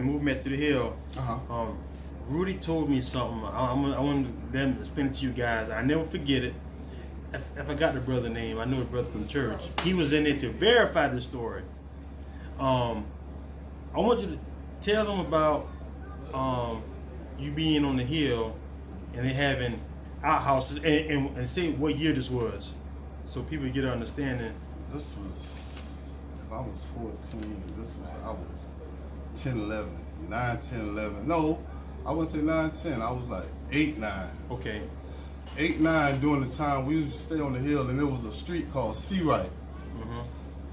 moving back to the hill, Rudy told me something. I want them to explain it to you guys. I never forget it. I forgot the brother name. I know his brother from church. He was in there to verify the story. I want you to tell them about you being on the hill and they having outhouses and say what year this was, so people get an understanding. This was, if I was 14, I was 10, 11, 9, 10, 11. No, I wouldn't say 9, 10. I was like 8, 9. Okay. 8, 9 during the time we used to stay on the hill, and there was a street called Seawright.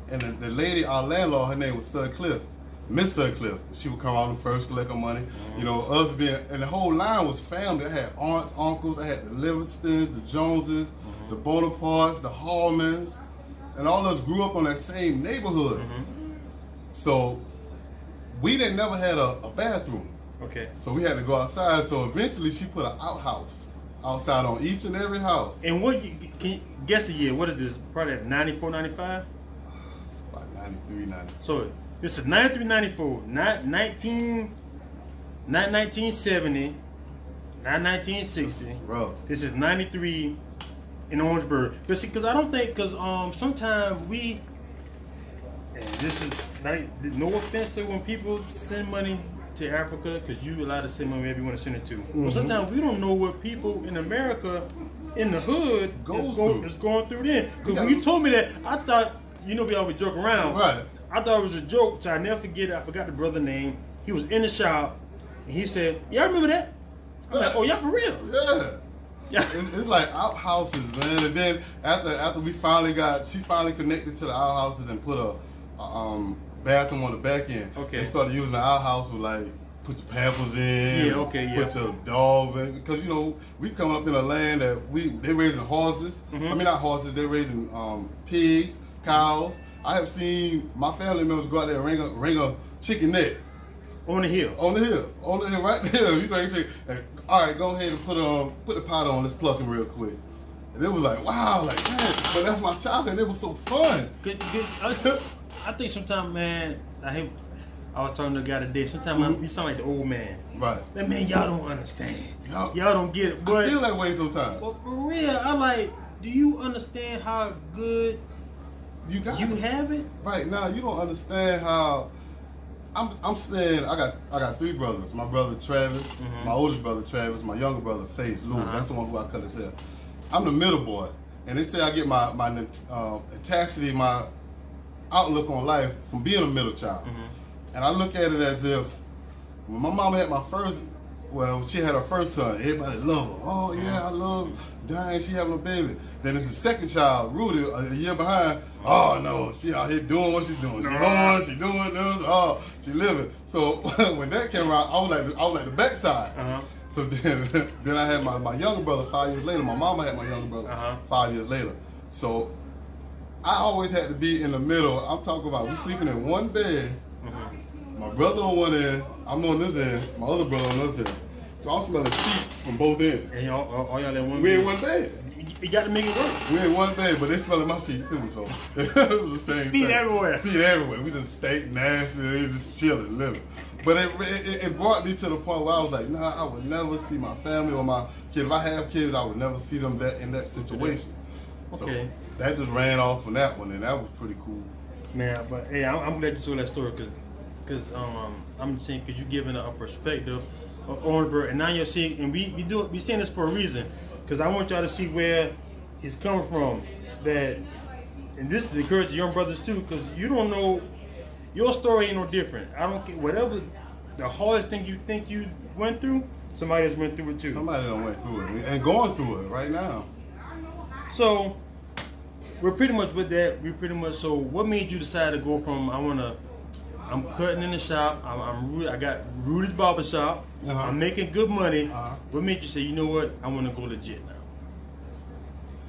And the lady, our landlord, her name was Sutcliffe, Miss Sutcliffe. She would come out and first collect her money. You know, us being, and the whole line was family. I had aunts, uncles, I had the Livingstons, the Joneses, the Bonapartes, the Hallmans, and all of us grew up on that same neighborhood. So we didn't never had a bathroom. Okay. So we had to go outside. So eventually she put an outhouse outside on each and every house. And what you, can you guess a year? What is this? Probably 94, 95? About 93, 94. So this is 93, 94, not 1970, not 1960. Bro. This is 93 in Orangeburg. Because I don't think, because sometimes we, and this is not, no offense to when people send money to Africa, because you allowed to send money wherever you want to send it to. But sometimes we don't know what people in America, in the hood, is going through then. Because when you told me that, I thought, you know, we always joke around. Right. I thought it was a joke, so I never forget it. I forgot the brother name. He was in the shop, and he said, "Yeah, I remember that." I'm like, "Oh, y'all for real?" Yeah. It's like outhouses, man. And then after we finally she finally connected to the outhouses and put a bathroom on the back end. Okay. They started using the outhouse with like put your pampers in. Yeah. Okay. Yeah. Put your dog in, because you know we coming up in a land that they raising horses. I mean not horses. They're raising pigs, cows. I have seen my family members go out there and wring a chicken neck. On the hill, right there. You know, you say, all right, go ahead and put the pot on. Let's pluck him real quick. And it was like, wow, like man, but that's my childhood. It was so fun. I think sometimes, man, I was talking to a guy today. Sometimes you sound like the old man. Right. That man, y'all don't understand. Y'all don't get it. But I feel that way sometimes. But for real, I like. Do you understand how good you have it? Right now, you don't understand how. I'm saying I got 3 brothers. My brother Travis, my oldest brother Travis, my younger brother Face, Louis. That's the one who I cut his hair. I'm the middle boy, and they say I get my intensity, my outlook on life from being a middle child. And I look at it as if when my mama had she had her first son. Everybody loved her. Oh yeah, I love Diane. She having a baby. Then it's the second child, Rudy, a year behind. Oh no, she out here doing what she's doing. She doing this. Oh, she living. So when that came around, I was like the backside. So then I had my younger brother 5 years later. My mama had my younger brother 5 years later. So I always had to be in the middle. I'm talking about we sleeping in one bed. My brother on one end, I'm on this end, my other brother on this end. So I'm smelling sheets from both ends. And all y'all in one We bed? in one bed. You got to make it work. We in one bed, but they smelling my feet too, so it was the same Feet thing. everywhere. Feet everywhere. We just stayed nasty, just chilling, living. But it brought me to the point where I was like, nah, I would never see my family or my kids. If I have kids, I would never see them in that situation. Okay. So that just ran off from that one, and that was pretty cool. Man, but hey, I'm glad you told that story because I'm saying because you're giving a perspective of Orangeburg, and now you're seeing, and we saying this for a reason, because I want y'all to see where he's coming from. That, and this is to encourage the young brothers too, because you don't know, your story ain't no different. I don't care whatever the hardest thing you think you went through, somebody else went through it too. Somebody done went through it and going through it right now. So we're pretty much with that. So what made you decide to go from I'm cutting in the shop. I got Rudy's barber shop. I'm making good money. What made you say, you know what? I want to go legit now?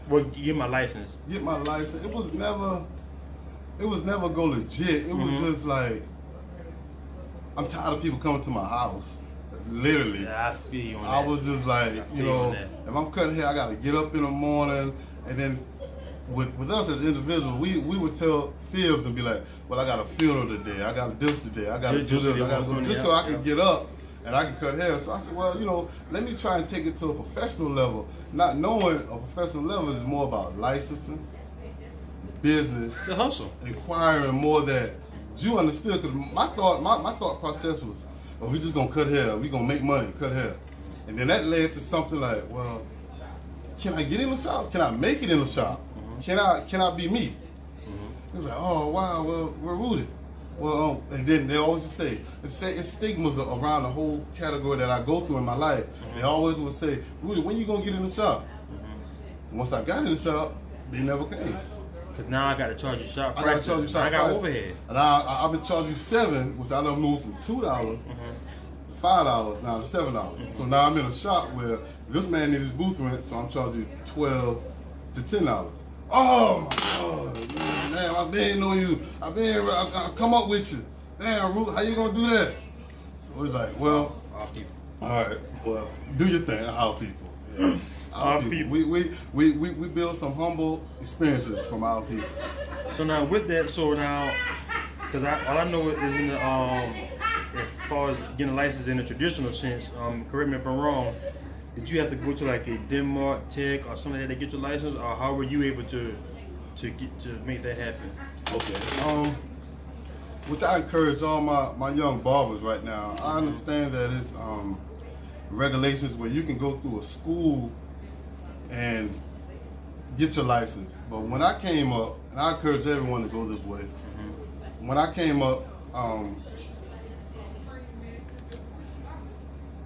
Well, get my license. Get my license. It was never go legit. It was just like, I'm tired of people coming to my house. Literally. Yeah, I feel you on that. I was just like, you know, if I'm cutting hair, I got to get up in the morning, and then with us as individuals, we would tell fibs and be like, well, I got a funeral today, I got this today, I got to do this, I got to go just so I can get up and I can cut hair. So I said, well, you know, let me try and take it to a professional level, not knowing a professional level is more about licensing, business, the hustle, inquiring more that you understood. Because my thought process was, well, we just gonna cut hair, we gonna make money, cut hair, and then that led to something like, well, can I get in the shop? Can I make it in the shop? Can I be me? It was like, oh wow, well, we're rooted. Well, and then they always just say it's stigmas around the whole category that I go through in my life. They always would say, Rudy, when you gonna get in the shop? Once I got in the shop, they never came. Cause now I gotta charge you shop price. I gotta charge you shop I got price. overhead. And I've been charging you $7, which I done moved from $2 to $5 now to $7. So now I'm in a shop where this man needs his booth rent, so I'm charging you $12 to $10. Oh my God, man, damn, I've been knowing you. I come up with you. Damn, Root, how you gonna do that? So it's like, well, Our people. all right, well, do your thing, our people. Yeah. Our people. We build some humble experiences from our people. So now with that, because all I know is in the as far as getting a license in the traditional sense, correct me if I'm wrong, did you have to go to like a Denmark Tech or something like that to get your license, or how were you able to make that happen? Okay. Which I encourage all my young barbers right now. I understand that it's regulations where you can go through a school and get your license. But when I came up, and I encourage everyone to go this way, when I came up,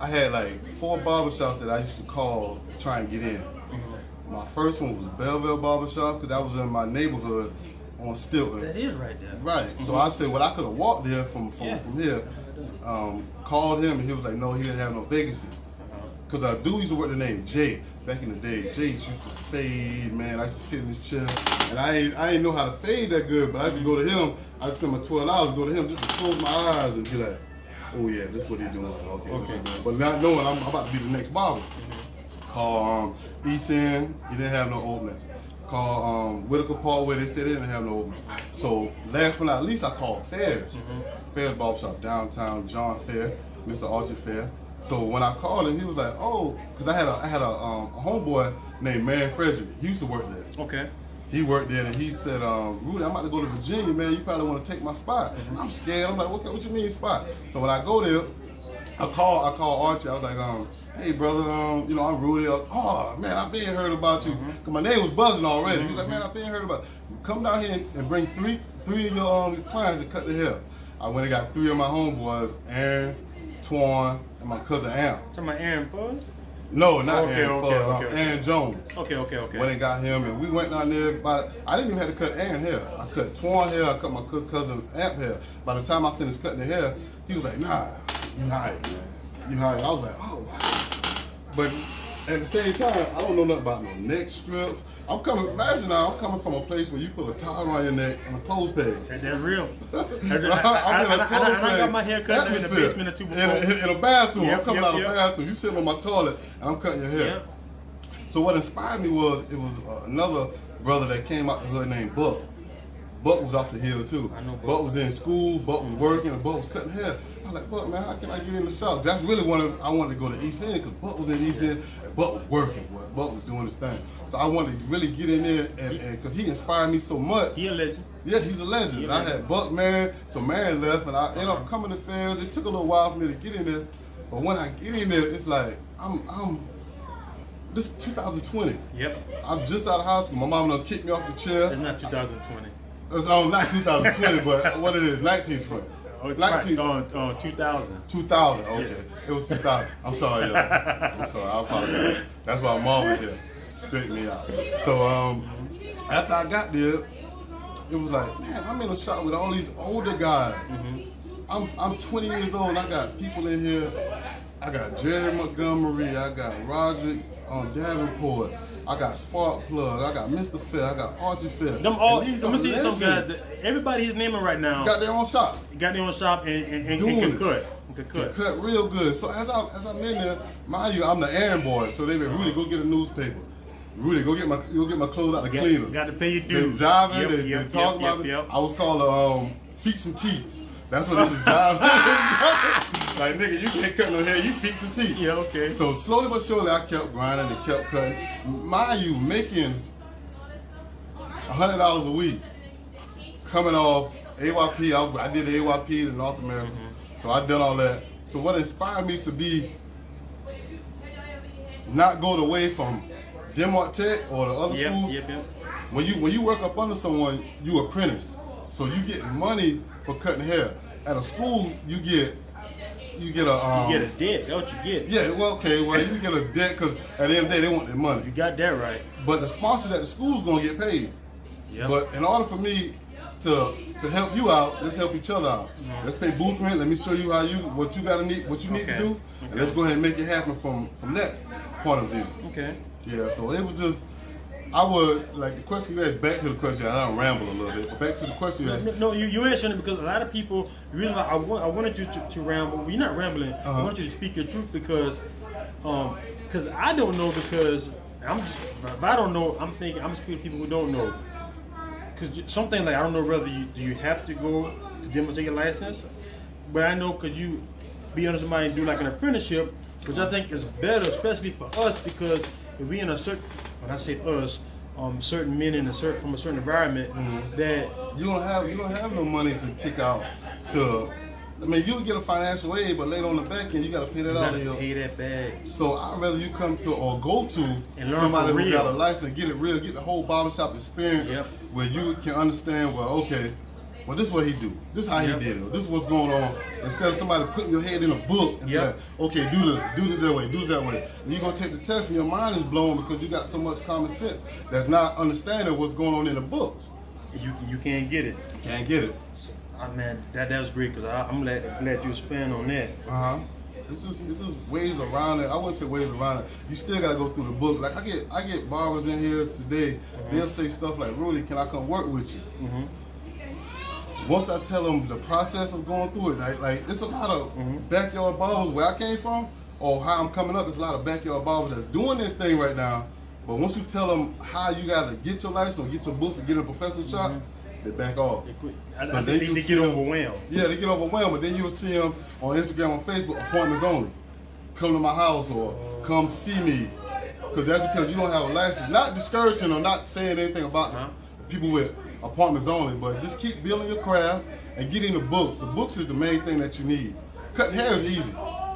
I had like 4 barbershops that I used to call to try and get in. My first one was Belleville Barbershop, because that was in my neighborhood on Stilton. That is right there. Right. So I said, well, I could have walked there from here, called him, and he was like, no, he didn't have no vacancies. Because I do used to work the name Jay back in the day. Jay used to fade, man. I used to sit in his chair, and I didn't know how to fade that good, but I used to go to him. I used to spend my 12 hours go to him just to close my eyes and be like, oh yeah, this is what he's doing. Okay. But not knowing I'm about to be the next barber. Call East End, he didn't have no openings. Call Whitaker Parkway, they said they didn't have no openings. So last but not least, I called Fairs. Fairs Barbershop downtown, John Fair, Mr. Archie Fair. So when I called him, he was like, oh, because I had a homeboy named Marion Frederick. He used to work there. Okay. He worked there, and he said, Rudy, I'm about to go to Virginia, man. You probably want to take my spot. I'm scared. I'm like, what you mean spot? So when I go there, I call Archie. I was like, hey, brother, you know, I'm Rudy. Oh, man, I've been heard about you. Because my name was buzzing already. He was like, man, I've been heard about you. Come down here and bring three of your clients to cut the hair. I went and got 3 of my homeboys, Aaron, Twan, and my cousin Amp. Talking about Aaron Bud? No, not okay, Aaron Fuzz, Aaron Jones. Okay. Went and got him, and we went down there. But I didn't even have to cut Aaron hair. I cut Twan hair. I cut my cousin Amp hair. By the time I finished cutting the hair, he was like, nah, you hired, man. You hired. I was like, oh, wow. But at the same time, I don't know nothing about no neck strips. Imagine now, I'm coming from a place where you put a towel around your neck and a clothes peg. That's real. I got my hair cut in the basement or two before. In a bathroom. Yep, I'm coming out of the bathroom. You sitting on my toilet and I'm cutting your hair. Yep. So what inspired me was, it was another brother that came out the hood named Buck. Buck was off the hill too. I know Buck. Buck was in school, Buck was working, and Buck was cutting hair. I was like, Buck, man, how can I get in the shop? That's really I wanted to go to East End, because Buck was in East End, and Buck was working, boy. Buck was doing his thing. So I wanted to really get in there, and because he inspired me so much. He a legend. Yeah, he's a legend. I had Buck, man, so Marion left, and I ended up coming to fairs. It took a little while for me to get in there, but when I get in there, it's like, this is 2020. Yep. I'm just out of high school. My mom done kicked me off the chair. It's not 2020. It's not 2020, but what it is, 1920. Oh, 2000. 2000, okay. Yeah. It was 2000. I'm sorry, y'all. I'm sorry, I apologize. That's why mom was here. Straighten me out. So, after I got there, it was like, man, I'm in a shop with all these older guys. I'm 20 years old, and I got people in here. I got Jerry Montgomery, I got Roderick Davenport, I got Sparkplug, I got Mr. Fair, I got Archie Fair. Let me tell you some guys. Everybody he's naming right now got their own shop. Got their own shop and can cut. Can cut real good. So as I'm in there, mind you, I'm the errand boy. So they would really go get a newspaper. Rudy, go get my clothes out the cleaners. Got to pay your dues. They jiving, they talk about it. I was called feets and teats. That's what this is jiving. Like, nigga, you can't cut no hair, you feets and teeth. Yeah, okay. So slowly but surely, I kept grinding and kept cutting. Mind you, making $100 a week, coming off AYP. I did the AYP in North America, so I done all that. So what inspired me to be not go away from Denmark Tech or the other schools. When you work up under someone, you apprentice. So you get money for cutting hair. At a school, you get a you get a debt. That's what you get. Yeah, well, okay, well you get a debt because at the end of the day they want their money. You got that right. But the sponsors at the school's gonna get paid. Yep. But in order for me to help you out, let's help each other out. Let's pay booth rent. Let me show you what you need to do, and let's go ahead and make it happen from that point of view. Okay. Yeah. So it was just. I would, like, the question you asked, back to the question, I don't ramble a little bit, but back to the question you asked. No, you answered it because a lot of people, the reason I wanted you to ramble, well, you're not rambling, I want you to speak your truth because I don't know because, if I don't know, I'm speaking to people who don't know. Because something like, I don't know whether you have to go to demonstrate your license, but I know because you be under somebody and do like an apprenticeship, which I think is better, especially for us because if we in a certain, when I say us, certain men from a certain environment, that you don't have no money to kick out to. I mean, you'll get a financial aid, but later on the back end, you got to pay that out. You got to pay that back. So I'd rather you come to or go to and learn somebody who got a license, get it real, get the whole barbershop experience, where you can understand. Well, okay. Well, this is what he do. This is how he did it. This is what's going on. Instead of somebody putting your head in a book and be like, okay, do this that way, do this that way. And you're going to take the test and your mind is blown because you got so much common sense that's not understanding what's going on in the books. You can't get it. You can't get it. So, man, that was great because I'm glad you expand on that. It's just ways around it. I wouldn't say ways around it. You still gotta go through the book. Like I get barbers in here today. They'll say stuff like, "Rudy, can I come work with you?" Once I tell them the process of going through it, like it's a lot of backyard barbers where I came from, or how I'm coming up, it's a lot of backyard barbers that's doing their thing right now. But once you tell them how you gotta get your license or get your books to get in a professional shop, they back off. So they get overwhelmed. Yeah, they get overwhelmed, but then you'll see them on Instagram and Facebook, appointments only. Come to my house or come see me. Because that's because you don't have a license. Not discouraging or not saying anything about people with appointments only, but just keep building your craft and getting the books. The books is the main thing that you need. Cutting hair is easy.